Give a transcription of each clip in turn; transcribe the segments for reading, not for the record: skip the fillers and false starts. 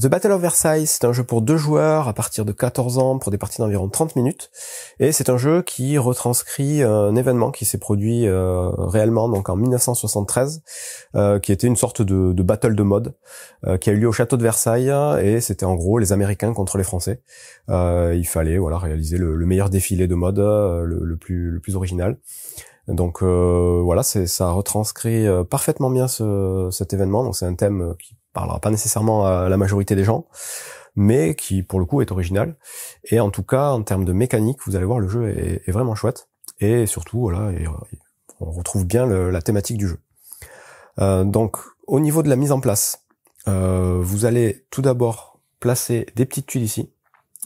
The Battle of Versailles, c'est un jeu pour 2 joueurs à partir de 14 ans pour des parties d'environ 30 minutes. Et c'est un jeu qui retranscrit un événement qui s'est produit réellement donc en 1973, qui était une sorte de battle de mode qui a eu lieu au château de Versailles. Et c'était en gros les Américains contre les Français. Il fallait réaliser le meilleur défilé de mode, le plus original. Donc voilà, ça retranscrit parfaitement bien cet événement. Donc c'est un thème qui parlera pas nécessairement à la majorité des gens, mais qui pour le coup est original. Et en tout cas, en termes de mécanique, vous allez voir, le jeu est vraiment chouette. Et surtout, on retrouve bien la thématique du jeu. Donc au niveau de la mise en place, vous allez tout d'abord placer des petites tuiles ici.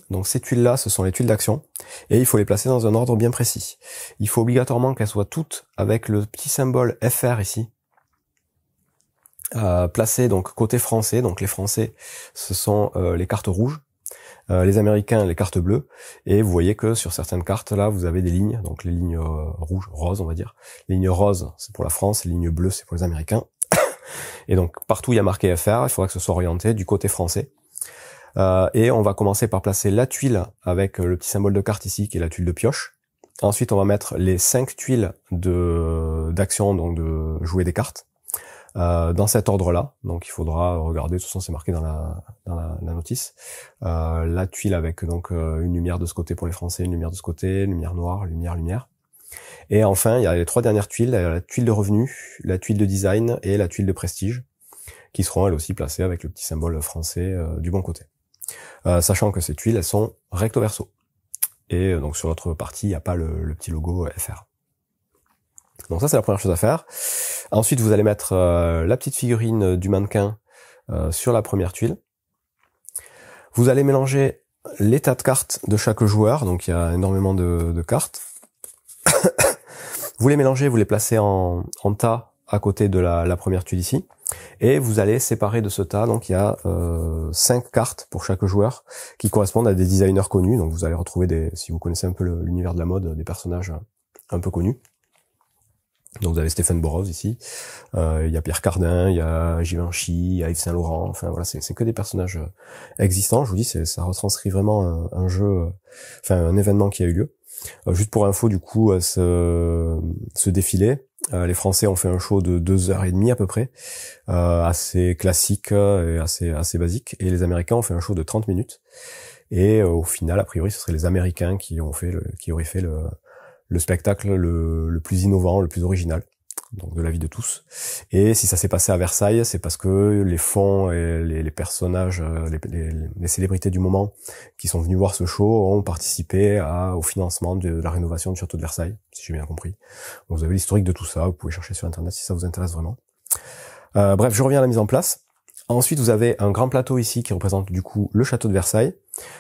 Donc ces tuiles-là, ce sont les tuiles d'action, et il faut les placer dans un ordre bien précis. Il faut obligatoirement qu'elles soient toutes avec le petit symbole FR ici, placées donc côté français. Donc les Français, ce sont les cartes rouges, les Américains, les cartes bleues, et vous voyez que sur certaines cartes là, vous avez des lignes, donc les lignes rouges, roses on va dire. Les lignes roses, c'est pour la France, les lignes bleues, c'est pour les Américains. Et donc partout il y a marqué FR, il faudra que ce soit orienté du côté français. Et on va commencer par placer la tuile avec le petit symbole de carte ici, qui est la tuile de pioche. Ensuite, on va mettre les 5 tuiles d'action, donc de jouer des cartes, dans cet ordre-là. Donc, il faudra regarder, de toute façon, c'est marqué dans la notice. La tuile avec donc une lumière de ce côté pour les Français, une lumière de ce côté, lumière noire, lumière. Et enfin, il y a les 3 dernières tuiles, la tuile de revenu, la tuile de design et la tuile de prestige, qui seront elles aussi placées avec le petit symbole français du bon côté. Sachant que ces tuiles, elles sont recto verso. Et donc sur l'autre partie, il n'y a pas le petit logo FR. Donc ça, c'est la première chose à faire. Ensuite, vous allez mettre la petite figurine du mannequin sur la première tuile. Vous allez mélanger les tas de cartes de chaque joueur. Donc il y a énormément de cartes. Vous les mélangez, vous les placez en tas à côté de la première tuile ici. Et vous allez séparer de ce tas, donc il y a 5 cartes pour chaque joueur qui correspondent à des designers connus. Donc vous allez retrouver si vous connaissez un peu l'univers de la mode, des personnages un peu connus. Donc vous avez Stéphane Borov ici, il y a Pierre Cardin, il y a Givenchy, il y a Yves Saint Laurent, enfin voilà, c'est que des personnages existants. Je vous dis, ça retranscrit vraiment un jeu, un événement qui a eu lieu. Juste pour info, du coup, ce défilé, les Français ont fait un show de 2h30 à peu près, assez classique et assez basique, et les Américains ont fait un show de 30 minutes. Et au final, a priori, ce seraient les Américains qui auraient fait le spectacle le plus innovant, le plus original, donc de l'avis de tous. Et si ça s'est passé à Versailles, c'est parce que les fonds et les personnages, les célébrités du moment qui sont venus voir ce show ont participé au financement de la rénovation du château de Versailles, si j'ai bien compris. Donc vous avez l'historique de tout ça, vous pouvez chercher sur internet si ça vous intéresse vraiment. Bref, je reviens à la mise en place. Ensuite, vous avez un grand plateau ici qui représente du coup le château de Versailles,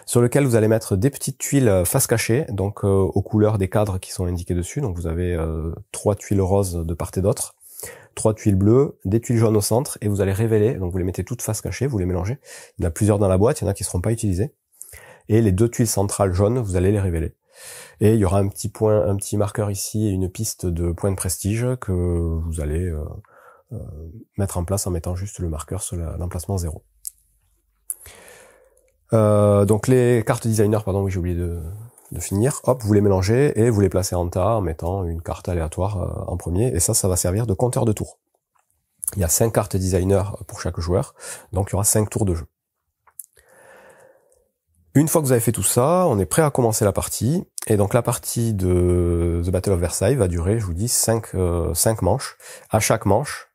sur lequel vous allez mettre des petites tuiles face cachée, donc aux couleurs des cadres qui sont indiqués dessus. Donc vous avez 3 tuiles roses de part et d'autre, 3 tuiles bleues, des tuiles jaunes au centre, et vous allez révéler, donc vous les mettez toutes face cachée, vous les mélangez. Il y en a plusieurs dans la boîte, il y en a qui ne seront pas utilisées. Et les 2 tuiles centrales jaunes, vous allez les révéler. Et il y aura un petit marqueur ici et une piste de points de prestige que vous allez mettre en place en mettant juste le marqueur sur l'emplacement 0. Donc les cartes designer, pardon, oui, j'ai oublié de finir. Hop, vous les mélangez et vous les placez en tas en mettant une carte aléatoire en premier, et ça va servir de compteur de tours. Il y a 5 cartes designer pour chaque joueur, donc il y aura 5 tours de jeu. Une fois que vous avez fait tout ça, on est prêt à commencer la partie, et donc la partie de The Battle of Versailles va durer, je vous dis, 5 manches. À chaque manche,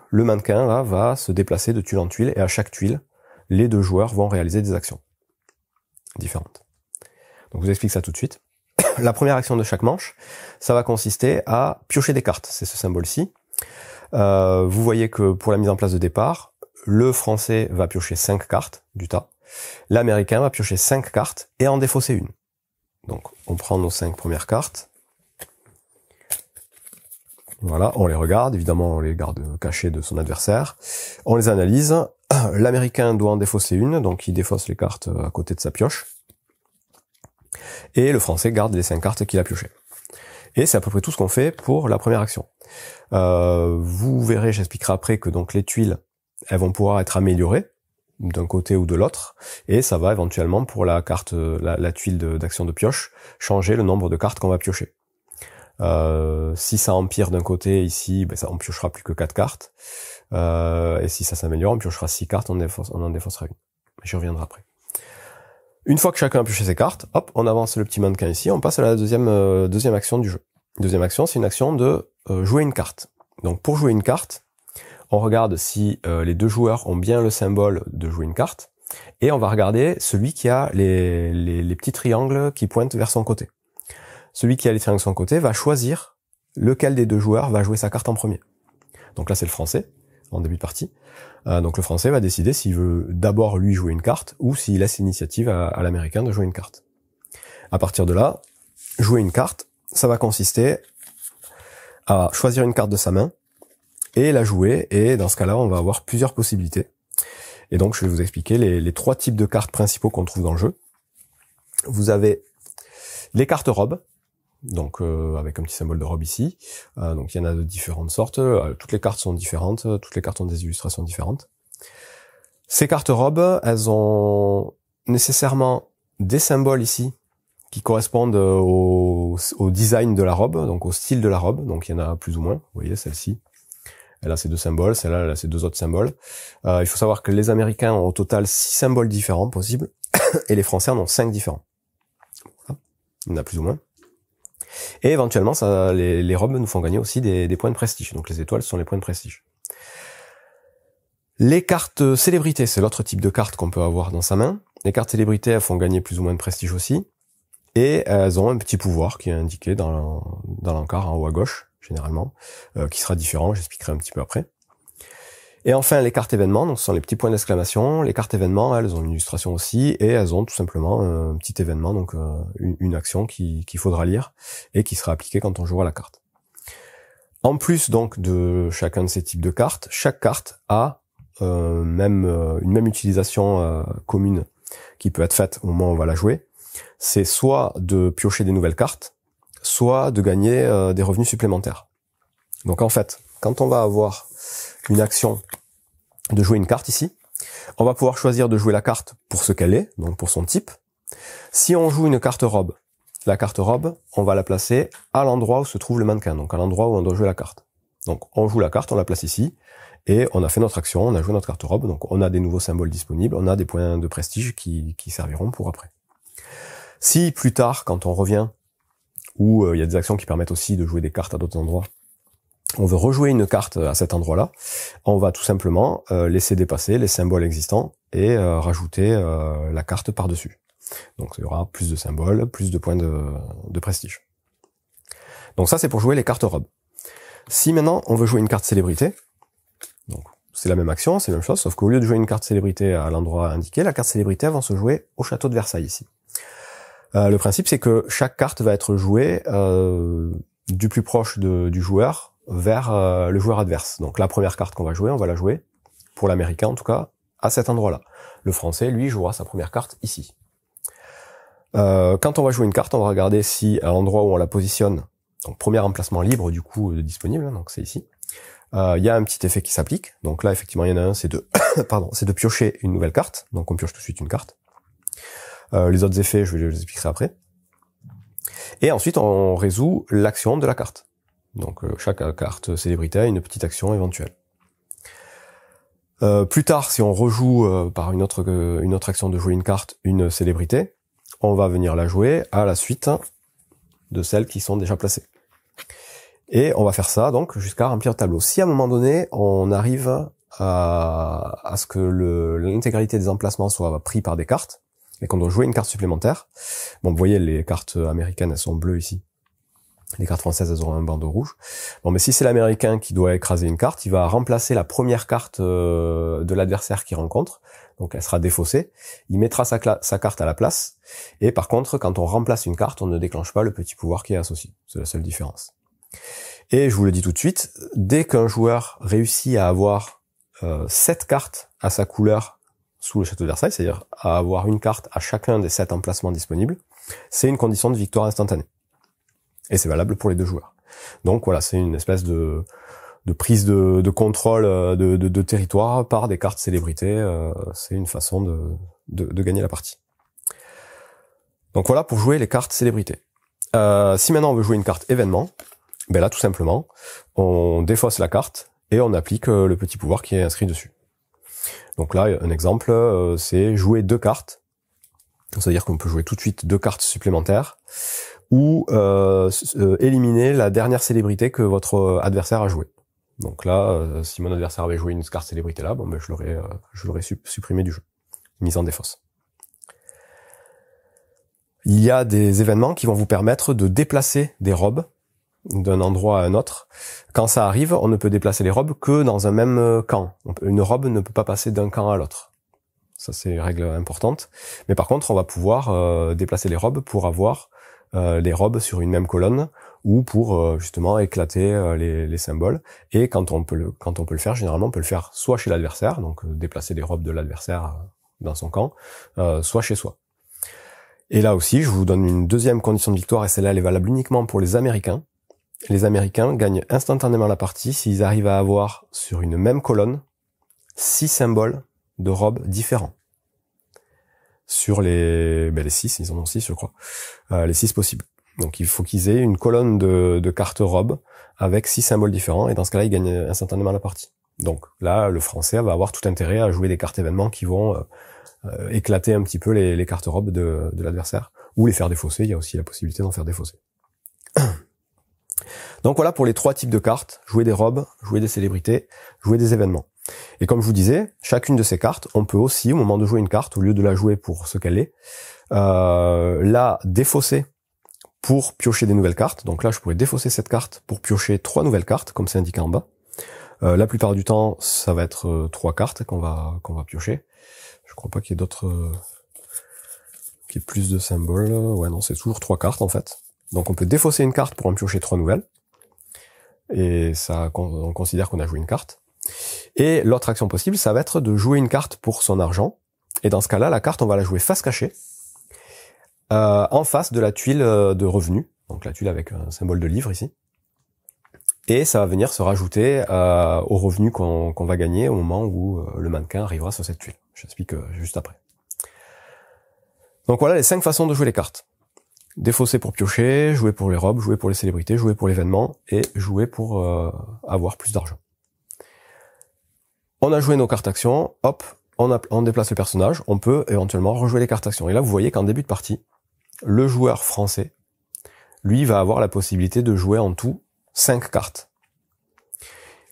le mannequin là va se déplacer de tuile en tuile, et à chaque tuile, les 2 joueurs vont réaliser des actions différentes. Donc je vous explique ça tout de suite. La première action de chaque manche, ça va consister à piocher des cartes, c'est ce symbole-ci. Vous voyez que pour la mise en place de départ, le Français va piocher 5 cartes du tas, l'Américain va piocher 5 cartes et en défausser une. Donc on prend nos 5 premières cartes. Voilà, on les regarde, évidemment on les garde cachées de son adversaire. On les analyse. L'Américain doit en défausser une, donc il défausse les cartes à côté de sa pioche. Et le Français garde les 5 cartes qu'il a piochées. Et c'est à peu près tout ce qu'on fait pour la première action. Vous verrez, j'expliquerai après que donc les tuiles, elles vont pouvoir être améliorées. d'un côté ou de l'autre, et ça va éventuellement pour la carte, la tuile d'action de pioche, changer le nombre de cartes qu'on va piocher. Si ça empire d'un côté ici, ben ça, on piochera plus que 4 cartes, et si ça s'améliore, on piochera 6 cartes, on en défaussera une. J'y reviendrai après. Une fois que chacun a pioché ses cartes, hop, on avance le petit mannequin ici, on passe à la deuxième action du jeu. Deuxième action, c'est une action de jouer une carte. Donc pour jouer une carte, on regarde si les deux joueurs ont bien le symbole de jouer une carte, et on va regarder celui qui a les petits triangles qui pointent vers son côté. Celui qui a les triangles de son côté va choisir lequel des deux joueurs va jouer sa carte en premier. Donc là c'est le français, en début de partie. Donc le français va décider s'il veut d'abord lui jouer une carte, ou s'il laisse l'initiative à l'américain de jouer une carte. À partir de là, jouer une carte, ça va consister à choisir une carte de sa main, et la jouer, et dans ce cas-là, on va avoir plusieurs possibilités. Et donc, je vais vous expliquer les 3 types de cartes principaux qu'on trouve dans le jeu. Vous avez les cartes robes, donc avec un petit symbole de robe ici. Donc, il y en a de différentes sortes. Toutes les cartes sont différentes, toutes les cartes ont des illustrations différentes. Ces cartes robes, elles ont nécessairement des symboles ici qui correspondent au design de la robe, donc au style de la robe. Donc, il y en a plus ou moins. Vous voyez, celle-ci. Elle a ces 2 symboles, celle-là, elle a ces 2 autres symboles. Il faut savoir que les Américains ont au total 6 symboles différents possibles, et les Français en ont 5 différents. Voilà. Il y en a plus ou moins. Et éventuellement, les robes nous font gagner aussi des points de prestige. Donc les étoiles sont les points de prestige. Les cartes célébrités, c'est l'autre type de cartes qu'on peut avoir dans sa main. Les cartes célébrités, elles font gagner plus ou moins de prestige aussi. Et elles ont un petit pouvoir qui est indiqué dans l'encart en haut à gauche, généralement, qui sera différent, j'expliquerai un petit peu après. Et enfin, les cartes événements, donc ce sont les petits points d'exclamation. Les cartes événements, elles ont une illustration aussi, et elles ont tout simplement un petit événement, donc une action qu'il faudra lire, et qui sera appliquée quand on jouera la carte. En plus donc de chacun de ces types de cartes, chaque carte a une même utilisation commune qui peut être faite au moment où on va la jouer. C'est soit de piocher des nouvelles cartes, soit de gagner des revenus supplémentaires. Donc en fait, quand on va avoir une action de jouer une carte ici, on va pouvoir choisir de jouer la carte pour ce qu'elle est, donc pour son type. Si on joue une carte robe, la carte robe, on va la placer à l'endroit où se trouve le mannequin, donc à l'endroit où on doit jouer la carte. Donc on joue la carte, on la place ici, et on a fait notre action, on a joué notre carte robe, donc on a des nouveaux symboles disponibles, on a des points de prestige qui serviront pour après. Si plus tard, quand on revient, ou il y a des actions qui permettent aussi de jouer des cartes à d'autres endroits, on veut rejouer une carte à cet endroit-là, on va tout simplement laisser dépasser les symboles existants et rajouter la carte par-dessus. Donc il y aura plus de symboles, plus de points de prestige. Donc ça c'est pour jouer les cartes robes. Si maintenant on veut jouer une carte célébrité, donc c'est la même action, c'est la même chose, sauf qu'au lieu de jouer une carte célébrité à l'endroit indiqué, la carte célébrité va se jouer au château de Versailles ici. Le principe c'est que chaque carte va être jouée du plus proche du joueur vers le joueur adverse. Donc la première carte qu'on va jouer, on va la jouer, pour l'américain en tout cas, à cet endroit-là. Le français, lui, jouera sa première carte ici. Quand on va jouer une carte, on va regarder si à l'endroit où on la positionne, donc premier emplacement libre du coup disponible, donc c'est ici, il y a un petit effet qui s'applique. Donc là effectivement il y en a un, c'est de c'est de piocher une nouvelle carte, donc on pioche tout de suite une carte. Les autres effets, je les expliquerai après. Et ensuite on résout l'action de la carte. Donc chaque carte célébrité a une petite action éventuelle. Plus tard, si on rejoue par une autre action de jouer une carte, une célébrité, on va venir la jouer à la suite de celles qui sont déjà placées. Et on va faire ça donc jusqu'à remplir le tableau. Si à un moment donné, on arrive à ce que l'intégralité des emplacements soit pris par des cartes, et qu'on doit jouer une carte supplémentaire, bon, vous voyez, les cartes américaines, elles sont bleues ici. Les cartes françaises, elles auront un bandeau rouge. Bon, mais si c'est l'américain qui doit écraser une carte, il va remplacer la première carte de l'adversaire qu'il rencontre. Donc, elle sera défaussée. Il mettra sa carte à la place. Et par contre, quand on remplace une carte, on ne déclenche pas le petit pouvoir qui est associé. C'est la seule différence. Et je vous le dis tout de suite, dès qu'un joueur réussit à avoir 7 cartes à sa couleur sous le château de Versailles, c'est-à-dire à avoir une carte à chacun des 7 emplacements disponibles, c'est une condition de victoire instantanée. Et c'est valable pour les deux joueurs. Donc voilà, c'est une espèce de prise de contrôle de territoire par des cartes célébrités. C'est une façon de gagner la partie. Donc voilà pour jouer les cartes célébrités. Si maintenant on veut jouer une carte événement, ben là tout simplement, on défausse la carte et on applique le petit pouvoir qui est inscrit dessus. Donc là, un exemple, c'est jouer 2 cartes. C'est-à-dire qu'on peut jouer tout de suite 2 cartes supplémentaires ou éliminer la dernière célébrité que votre adversaire a jouée. Donc là, si mon adversaire avait joué une carte célébrité là, bon ben je l'aurais supprimé du jeu, mise en défausse. Il y a des événements qui vont vous permettre de déplacer des robes d'un endroit à un autre. Quand ça arrive, on ne peut déplacer les robes que dans un même camp. Une robe ne peut pas passer d'un camp à l'autre. Ça, c'est une règle importante. Mais par contre, on va pouvoir déplacer les robes pour avoir les robes sur une même colonne ou pour justement éclater les symboles. Et quand on peut le faire, généralement, on peut le faire soit chez l'adversaire, donc déplacer les robes de l'adversaire dans son camp, soit chez soi. Et là aussi, je vous donne une deuxième condition de victoire, et celle-là, elle est valable uniquement pour les Américains. Les Américains gagnent instantanément la partie s'ils arrivent à avoir sur une même colonne 6 symboles de robes différents. Sur les 6, ils en ont 6 je crois, les 6 possibles. Donc il faut qu'ils aient une colonne de cartes robes avec 6 symboles différents, et dans ce cas-là, ils gagnent instantanément la partie. Donc là, le Français va avoir tout intérêt à jouer des cartes événements qui vont éclater un petit peu les cartes robes de l'adversaire, ou les faire défausser. Il y a aussi la possibilité d'en faire défausser. Donc voilà pour les 3 types de cartes: jouer des robes, jouer des célébrités, jouer des événements. Et comme je vous disais, chacune de ces cartes, on peut aussi, au moment de jouer une carte, au lieu de la jouer pour ce qu'elle est, la défausser pour piocher des nouvelles cartes. Donc là, je pourrais défausser cette carte pour piocher 3 nouvelles cartes, comme c'est indiqué en bas. La plupart du temps, ça va être 3 cartes qu'on va piocher. Je crois pas qu'il y ait d'autres, qu'il y ait plus de symboles. Ouais, non, c'est toujours 3 cartes en fait. Donc on peut défausser une carte pour en piocher 3 nouvelles. Et ça, on considère qu'on a joué une carte. Et l'autre action possible, ça va être de jouer une carte pour son argent. Et dans ce cas-là, la carte, on va la jouer face cachée, en face de la tuile de revenu. Donc la tuile avec un symbole de livre ici. Et ça va venir se rajouter au revenu qu'on va gagner au moment où le mannequin arrivera sur cette tuile. J'explique juste après. Donc voilà les 5 façons de jouer les cartes. Défausser pour piocher, jouer pour les robes, jouer pour les célébrités, jouer pour l'événement et jouer pour avoir plus d'argent. On a joué nos cartes actions, hop, on déplace le personnage, on peut éventuellement rejouer les cartes actions. Et là vous voyez qu'en début de partie, le joueur français, lui, va avoir la possibilité de jouer en tout 5 cartes.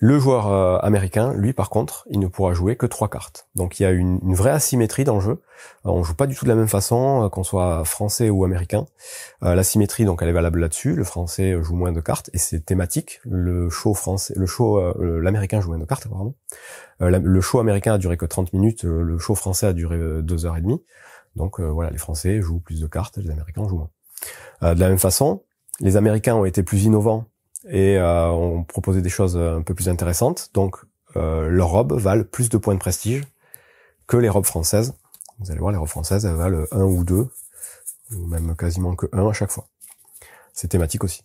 Le joueur américain, lui, par contre, il ne pourra jouer que 3 cartes. Donc il y a une vraie asymétrie dans le jeu. On joue pas du tout de la même façon, qu'on soit français ou américain. L'asymétrie, donc, elle est valable là-dessus. Le français joue moins de cartes et c'est thématique. L'américain joue moins de cartes, pardon. Le show américain a duré que 30 minutes. Le show français a duré 2h30. Donc voilà, les Français jouent plus de cartes, les Américains jouent moins. De la même façon, les Américains ont été plus innovants et ont proposé des choses un peu plus intéressantes. Donc leurs robes valent plus de points de prestige que les robes françaises. Vous allez voir, les robes françaises, elles valent 1 ou 2, ou même quasiment que 1 à chaque fois. C'est thématique aussi.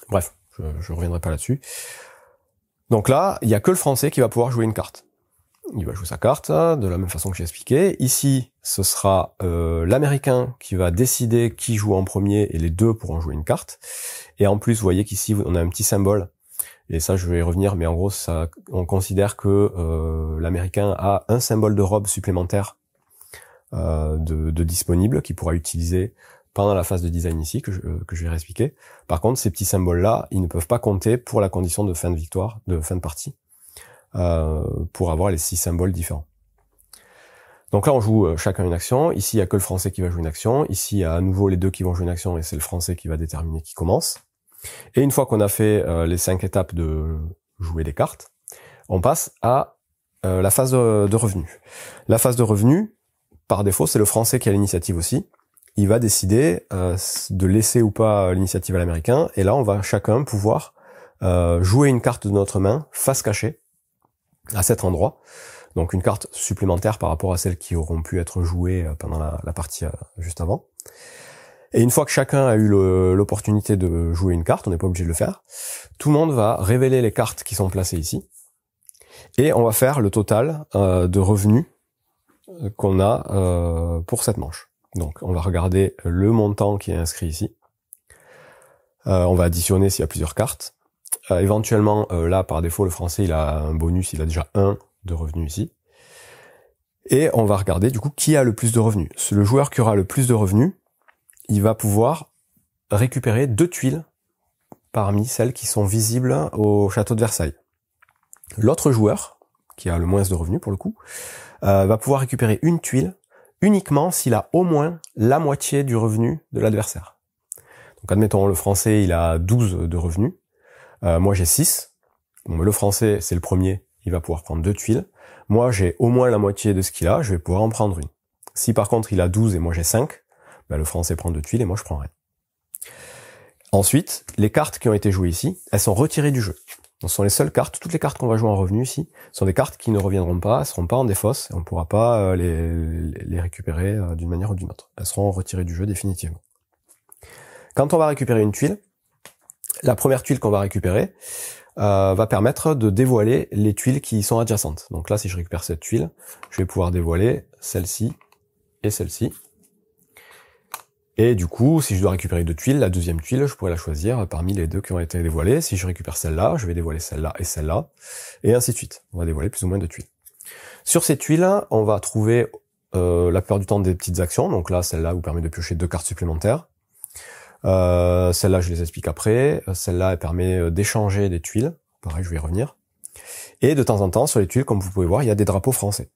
Bref, je reviendrai pas là-dessus. Donc là, il y a que le Français qui va pouvoir jouer une carte. Il va jouer sa carte de la même façon que j'ai expliqué. Ici, ce sera l'Américain qui va décider qui joue en premier et les deux pourront jouer une carte. Et en plus, vous voyez qu'ici, on a un petit symbole. Et ça, je vais y revenir, mais en gros, ça, on considère que l'Américain a un symbole de robe supplémentaire de disponible qu'il pourra utiliser pendant la phase de design ici, que je vais réexpliquer. Par contre, ces petits symboles-là, ils ne peuvent pas compter pour la condition de fin de victoire, de fin de partie. Pour avoir les 6 symboles différents. Donc là, on joue chacun une action. Ici, il n'y a que le Français qui va jouer une action. Ici, il y a à nouveau les deux qui vont jouer une action et c'est le Français qui va déterminer qui commence. Et une fois qu'on a fait les 5 étapes de jouer des cartes, on passe à la phase de revenu. La phase de revenu, par défaut, c'est le Français qui a l'initiative aussi. Il va décider de laisser ou pas l'initiative à l'Américain. Et là, on va chacun pouvoir jouer une carte de notre main face cachée à cet endroit, donc une carte supplémentaire par rapport à celles qui auront pu être jouées pendant la partie juste avant. Et une fois que chacun a eu l'opportunité de jouer une carte, on n'est pas obligé de le faire, tout le monde va révéler les cartes qui sont placées ici, et on va faire le total de revenus qu'on a pour cette manche. Donc on va regarder le montant qui est inscrit ici. On va additionner s'il y a plusieurs cartes. Éventuellement, là par défaut, le français il a un bonus, il a déjà 1 de revenus ici. Et on va regarder du coup qui a le plus de revenus. Le joueur qui aura le plus de revenus, il va pouvoir récupérer 2 tuiles parmi celles qui sont visibles au château de Versailles. L'autre joueur, qui a le moins de revenus pour le coup, va pouvoir récupérer une tuile uniquement s'il a au moins la moitié du revenu de l'adversaire. Donc admettons, le français il a 12 de revenus, moi j'ai 6, bon, le français c'est le premier, il va pouvoir prendre 2 tuiles, moi j'ai au moins la moitié de ce qu'il a, je vais pouvoir en prendre une. Si par contre il a 12 et moi j'ai 5, ben, le français prend 2 tuiles et moi je prends rien. Ensuite, les cartes qui ont été jouées ici, elles sont retirées du jeu. Donc, ce sont les seules cartes, toutes les cartes qu'on va jouer en revenu ici, sont des cartes qui ne reviendront pas, elles seront pas en défausse, et on ne pourra pas les récupérer d'une manière ou d'une autre. Elles seront retirées du jeu définitivement. Quand on va récupérer une tuile, la première tuile qu'on va récupérer va permettre de dévoiler les tuiles qui y sont adjacentes. Donc là, si je récupère cette tuile, je vais pouvoir dévoiler celle-ci et celle-ci. Et du coup, si je dois récupérer 2 tuiles, la deuxième tuile, je pourrais la choisir parmi les 2 qui ont été dévoilées. Si je récupère celle-là, je vais dévoiler celle-là et celle-là, et ainsi de suite. On va dévoiler plus ou moins 2 tuiles. Sur ces tuiles, on va trouver la plupart du temps des petites actions. Donc là, celle-là vous permet de piocher 2 cartes supplémentaires. Celle-là, je les explique après. Celle-là, elle permet d'échanger des tuiles. Pareil, je vais y revenir. Et de temps en temps, sur les tuiles, comme vous pouvez voir, il y a des drapeaux français.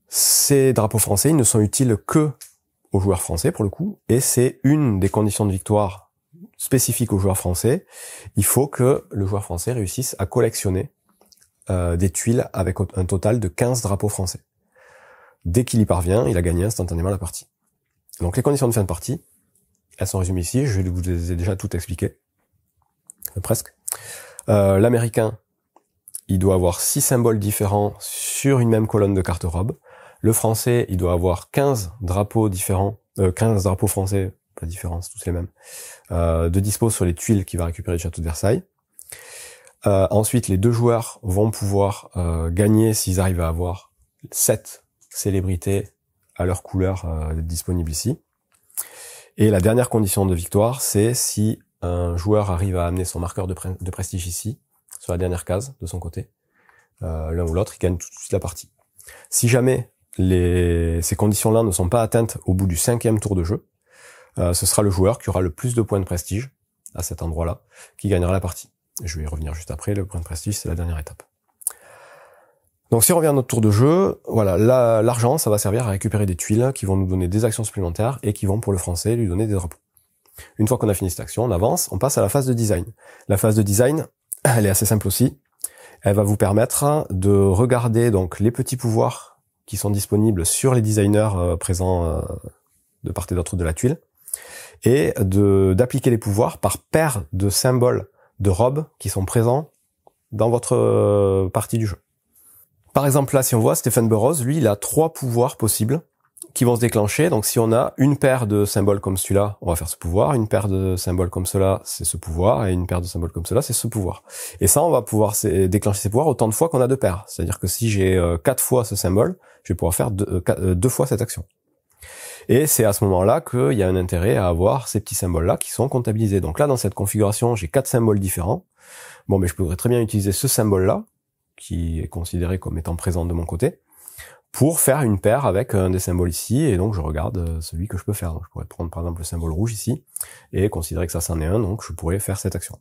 Ces drapeaux français, ils ne sont utiles que aux joueurs français pour le coup, et c'est une des conditions de victoire spécifiques aux joueurs français. Il faut que le joueur français réussisse à collectionner des tuiles avec un total de 15 drapeaux français. Dès qu'il y parvient, il a gagné instantanément la partie. Donc les conditions de fin de partie, elles sont résumées ici, je vous les ai déjà toutes expliquées, presque. L'américain, il doit avoir 6 symboles différents sur une même colonne de cartes robes. Le français, il doit avoir 15 drapeaux différents, 15 drapeaux français, pas différents, c'est tous les mêmes, de dispo sur les tuiles qu'il va récupérer du château de Versailles. Ensuite, les 2 joueurs vont pouvoir gagner s'ils arrivent à avoir 7 célébrités à leur couleur disponibles ici. Et la dernière condition de victoire, c'est si un joueur arrive à amener son marqueur de prestige ici, sur la dernière case de son côté, l'un ou l'autre, il gagne tout de suite la partie. Si jamais ces conditions-là ne sont pas atteintes au bout du 5e tour de jeu, ce sera le joueur qui aura le plus de points de prestige à cet endroit-là, qui gagnera la partie. Je vais y revenir juste après, le point de prestige, c'est la dernière étape. Donc si on revient à notre tour de jeu, voilà, l'argent, ça va servir à récupérer des tuiles qui vont nous donner des actions supplémentaires et qui vont, pour le français, lui donner des drapeaux. Une fois qu'on a fini cette action, on avance, on passe à la phase de design. La phase de design, elle est assez simple aussi. Elle va vous permettre de regarder donc les petits pouvoirs qui sont disponibles sur les designers présents de part et d'autre de la tuile, et d'appliquer les pouvoirs par paire de symboles de robes qui sont présents dans votre partie du jeu. Par exemple là, si on voit Stephen Burrows, lui il a 3 pouvoirs possibles qui vont se déclencher. Donc si on a une paire de symboles comme celui-là, on va faire ce pouvoir, une paire de symboles comme cela, c'est ce pouvoir, et une paire de symboles comme cela, c'est ce pouvoir. Et ça, on va pouvoir déclencher ces pouvoirs autant de fois qu'on a de paires. C'est-à-dire que si j'ai 4 fois ce symbole, je vais pouvoir faire 2 fois cette action. Et c'est à ce moment-là qu'il y a un intérêt à avoir ces petits symboles-là qui sont comptabilisés. Donc là, dans cette configuration, j'ai 4 symboles différents. Bon, mais je pourrais très bien utiliser ce symbole-là, qui est considéré comme étant présent de mon côté, pour faire une paire avec un des symboles ici, et donc je regarde celui que je peux faire. Donc je pourrais prendre par exemple le symbole rouge ici, et considérer que ça c'en est un, donc je pourrais faire cette action.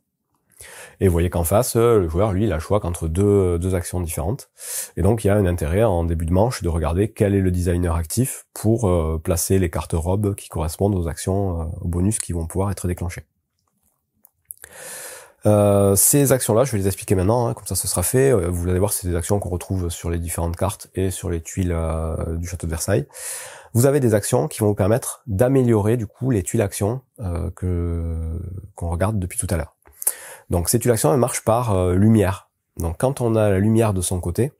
Et vous voyez qu'en face, le joueur, lui, il a le choix qu'entre deux actions différentes. Et donc il y a un intérêt en début de manche de regarder quel est le designer actif pour placer les cartes robes qui correspondent aux actions, aux bonus qui vont pouvoir être déclenchés. Ces actions-là, je vais les expliquer maintenant, comme ça ce sera fait. Vous allez voir, c'est des actions qu'on retrouve sur les différentes cartes et sur les tuiles du château de Versailles. Vous avez des actions qui vont vous permettre d'améliorer du coup les tuiles actions qu'on regarde depuis tout à l'heure. Donc ces tuiles actions, elles marchent par lumière. Donc quand on a la lumière de son côté,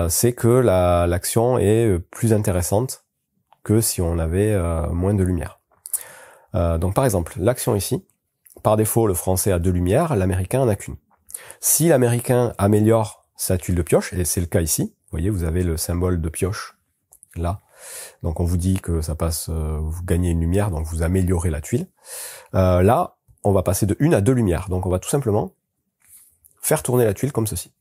c'est que l'action est plus intéressante que si on avait moins de lumière. Donc par exemple, l'action ici, par défaut, le français a 2 lumières, l'américain en a qu'une. Si l'américain améliore sa tuile de pioche, et c'est le cas ici, vous voyez, vous avez le symbole de pioche, là. Donc on vous dit que ça passe, vous gagnez une lumière, donc vous améliorez la tuile. Là, on va passer de 1 à 2 lumières. Donc on va tout simplement faire tourner la tuile comme ceci.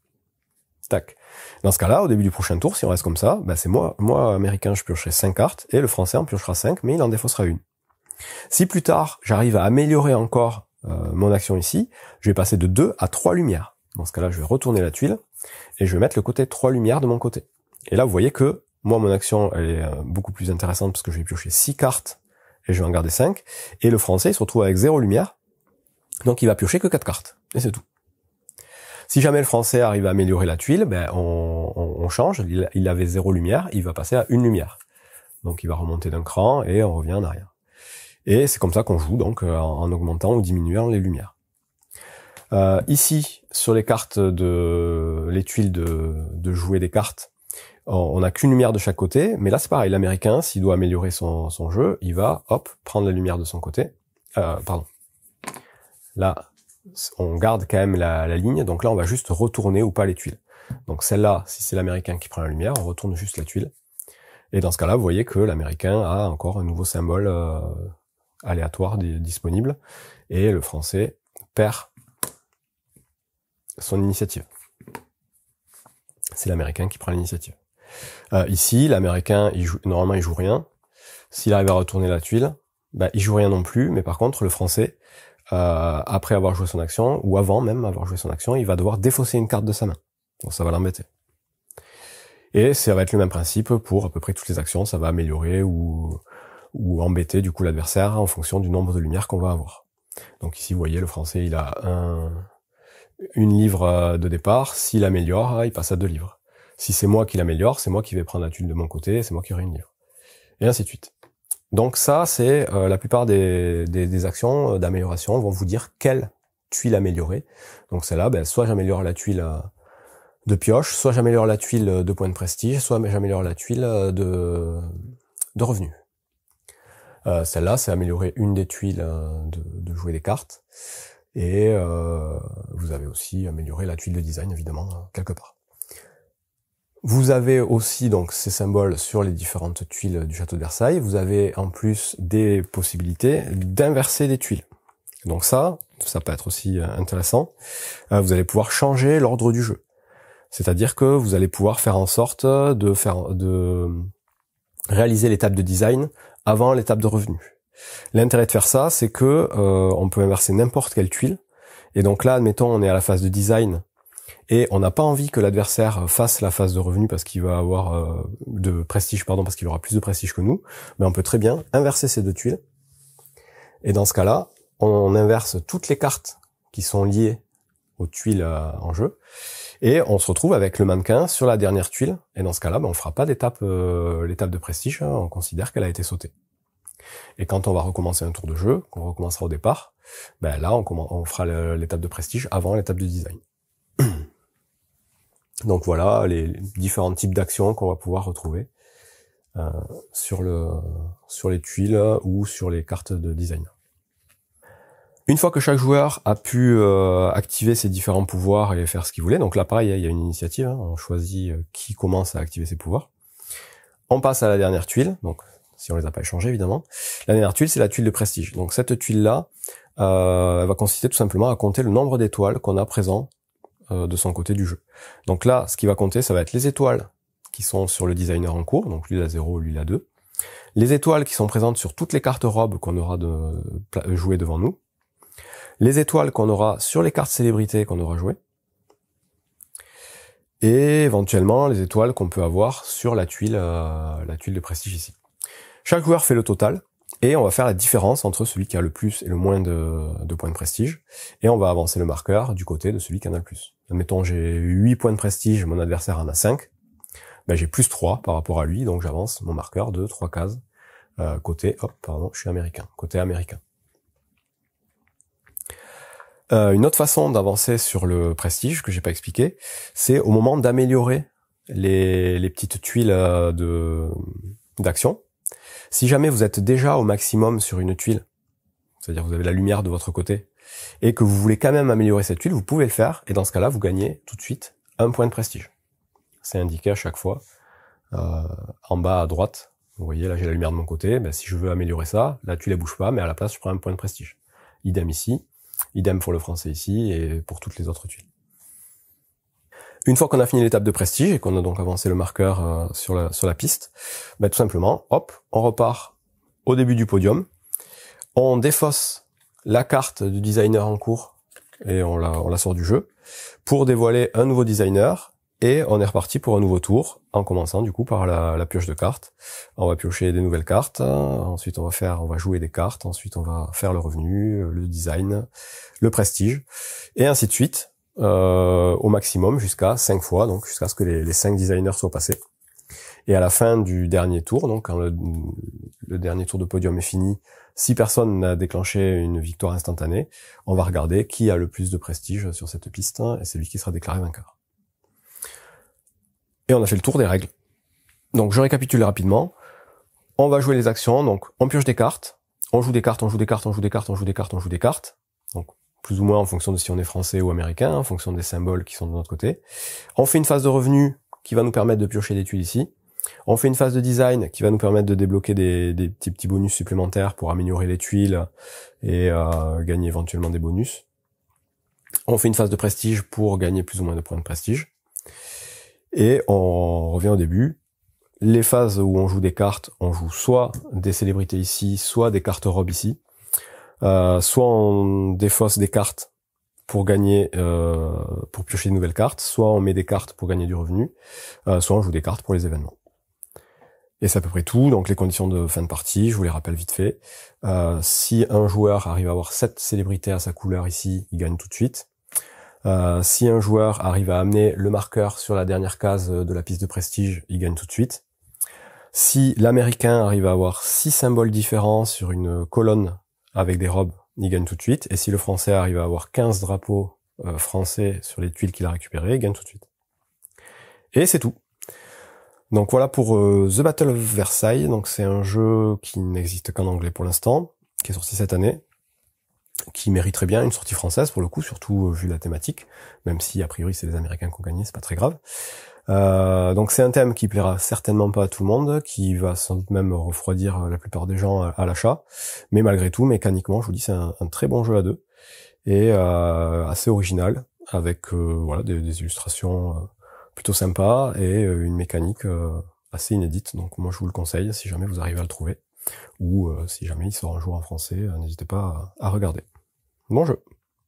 Tac. Dans ce cas-là, au début du prochain tour, si on reste comme ça, ben c'est moi, américain, je piocherai 5 cartes, et le français en piochera 5, mais il en défaussera une. Si plus tard, j'arrive à améliorer encore mon action ici, je vais passer de 2 à 3 lumières. Dans ce cas-là, je vais retourner la tuile, et je vais mettre le côté 3 lumières de mon côté. Et là, vous voyez que moi, mon action, elle est beaucoup plus intéressante, parce que je vais piocher 6 cartes, et je vais en garder 5, et le français, il se retrouve avec 0 lumière, donc il va piocher que 4 cartes, et c'est tout. Si jamais le français arrive à améliorer la tuile, ben on change, il avait 0 lumière, il va passer à 1 lumière. Donc il va remonter d'un cran et on revient en arrière. Et c'est comme ça qu'on joue, donc en augmentant ou diminuant les lumières. Ici, sur les cartes les tuiles de jouer des cartes, on n'a qu'une lumière de chaque côté, mais là c'est pareil, l'américain, s'il doit améliorer son jeu, il va, hop, prendre la lumière de son côté. Là, on garde quand même la ligne, donc là on va juste retourner ou pas les tuiles. Donc celle-là, si c'est l'américain qui prend la lumière, on retourne juste la tuile. Et dans ce cas-là, vous voyez que l'américain a encore un nouveau symbole aléatoire disponible, et le français perd son initiative. C'est l'américain qui prend l'initiative. Ici, l'américain, normalement il joue rien. S'il arrive à retourner la tuile, ben, il joue rien non plus, mais par contre le français, après avoir joué son action, ou avant même avoir joué son action, il va devoir défausser une carte de sa main. Donc ça va l'embêter. Et ça va être le même principe pour à peu près toutes les actions, ça va améliorer ou embêter du coup l'adversaire en fonction du nombre de lumières qu'on va avoir. Donc ici vous voyez, le français il a une livre de départ, s'il améliore, il passe à 2 livres. Si c'est moi qui l'améliore, c'est moi qui vais prendre la tuile de mon côté, c'est moi qui aurai une livre. Et ainsi de suite. Donc ça, c'est la plupart des actions d'amélioration vont vous dire quelle tuile améliorer. Donc celle-là, ben, soit j'améliore la tuile de pioche, soit j'améliore la tuile de points de prestige, soit j'améliore la tuile de revenu. Celle-là, c'est améliorer une des tuiles de jouer des cartes. Et vous avez aussi amélioré la tuile de design, évidemment, quelque part. Vous avez aussi donc ces symboles sur les différentes tuiles du château de Versailles. Vous avez en plus des possibilités d'inverser des tuiles. Donc ça peut être aussi intéressant. Vous allez pouvoir changer l'ordre du jeu. C'est-à-dire que vous allez pouvoir faire en sorte de réaliser l'étape de design avant l'étape de revenu. L'intérêt de faire ça, c'est que on peut inverser n'importe quelle tuile. Et donc là, admettons, on est à la phase de design et on n'a pas envie que l'adversaire fasse la phase de revenu parce qu'il va avoir de prestige, parce qu'il aura plus de prestige que nous. Mais on peut très bien inverser ces 2 tuiles. Et dans ce cas-là, on inverse toutes les cartes qui sont liées aux tuiles en jeu. Et on se retrouve avec le mannequin sur la dernière tuile. Et dans ce cas-là, on fera pas l'étape de prestige. On considère qu'elle a été sautée. Et quand on va recommencer un tour de jeu, qu'on recommencera au départ, ben là on fera l'étape de prestige avant l'étape de design. Donc voilà les différents types d'actions qu'on va pouvoir retrouver sur les tuiles ou sur les cartes de design. Une fois que chaque joueur a pu activer ses différents pouvoirs et faire ce qu'il voulait, donc là pareil, il y a une initiative, on choisit qui commence à activer ses pouvoirs. On passe à la dernière tuile, donc si on les a pas échangés évidemment. La dernière tuile, c'est la tuile de prestige. Donc cette tuile-là va consister tout simplement à compter le nombre d'étoiles qu'on a présent de son côté du jeu. Donc là, ce qui va compter, ça va être les étoiles qui sont sur le designer en cours, donc lui il a 0, lui il a 2. Les étoiles qui sont présentes sur toutes les cartes robes qu'on aura jouées devant nous. Les étoiles qu'on aura sur les cartes célébrités qu'on aura jouées. Et éventuellement les étoiles qu'on peut avoir sur la tuile de prestige ici. Chaque joueur fait le total, et on va faire la différence entre celui qui a le plus et le moins de points de prestige, et on va avancer le marqueur du côté de celui qui en a le plus. Admettons, j'ai 8 points de prestige, mon adversaire en a 5, ben j'ai plus 3 par rapport à lui, donc j'avance mon marqueur de 3 cases, côté américain. Une autre façon d'avancer sur le prestige, que j'ai pas expliqué, c'est au moment d'améliorer les petites tuiles d'action. Si jamais vous êtes déjà au maximum sur une tuile, c'est-à-dire vous avez la lumière de votre côté, et que vous voulez quand même améliorer cette tuile, vous pouvez le faire, et dans ce cas-là, vous gagnez tout de suite un point de prestige. C'est indiqué à chaque fois, en bas à droite. Vous voyez, là j'ai la lumière de mon côté, ben, si je veux améliorer ça, la tuile elle bouge pas, mais à la place je prends un point de prestige. Idem ici, idem pour le français ici, et pour toutes les autres tuiles. Une fois qu'on a fini l'étape de prestige, et qu'on a donc avancé le marqueur sur la piste, ben, tout simplement, hop, on repart au début du podium, on défausse la carte du designer en cours, et on la sort du jeu, pour dévoiler un nouveau designer, et on est reparti pour un nouveau tour, en commençant du coup par la pioche de cartes. On va piocher des nouvelles cartes, ensuite on va jouer des cartes, ensuite on va faire le revenu, le design, le prestige, et ainsi de suite, au maximum jusqu'à 5 fois, donc jusqu'à ce que les 5 designers soient passés. Et à la fin du dernier tour, donc quand le dernier tour de podium est fini, si personne n'a déclenché une victoire instantanée, on va regarder qui a le plus de prestige sur cette piste, et c'est lui qui sera déclaré vainqueur. Et on a fait le tour des règles. Donc je récapitule rapidement. On va jouer les actions, donc on pioche des cartes, on joue des cartes, on joue des cartes, on joue des cartes, on joue des cartes, on joue des cartes. Donc plus ou moins en fonction de si on est français ou américain, en fonction des symboles qui sont de notre côté. On fait une phase de revenu qui va nous permettre de piocher des tuiles ici. On fait une phase de design qui va nous permettre de débloquer des petits bonus supplémentaires pour améliorer les tuiles et gagner éventuellement des bonus. On fait une phase de prestige pour gagner plus ou moins de points de prestige. Et on revient au début. Les phases où on joue des cartes, on joue soit des célébrités ici, soit des cartes robes ici. Soit on défausse des cartes pour gagner, pour piocher de nouvelles cartes, soit on met des cartes pour gagner du revenu, soit on joue des cartes pour les événements. Et c'est à peu près tout. Donc les conditions de fin de partie, je vous les rappelle vite fait. Si un joueur arrive à avoir 7 célébrités à sa couleur ici, il gagne tout de suite. Si un joueur arrive à amener le marqueur sur la dernière case de la piste de prestige, il gagne tout de suite. Si l'américain arrive à avoir 6 symboles différents sur une colonne avec des robes, il gagne tout de suite. Et si le français arrive à avoir 15 drapeaux français sur les tuiles qu'il a récupérées, il gagne tout de suite. Et c'est tout. Donc voilà pour The Battle of Versailles. Donc c'est un jeu qui n'existe qu'en anglais pour l'instant, qui est sorti cette année, qui mériterait bien une sortie française pour le coup, surtout vu la thématique, même si a priori c'est les Américains qui ont gagné, c'est pas très grave. Donc c'est un thème qui plaira certainement pas à tout le monde, qui va sans doute même refroidir la plupart des gens à l'achat, mais malgré tout, mécaniquement, je vous dis, c'est un très bon jeu à deux, et assez original, avec voilà des illustrations plutôt sympas, et une mécanique assez inédite, donc moi je vous le conseille, si jamais vous arrivez à le trouver, ou si jamais il sort un jour en français, n'hésitez pas à regarder. Bon jeu.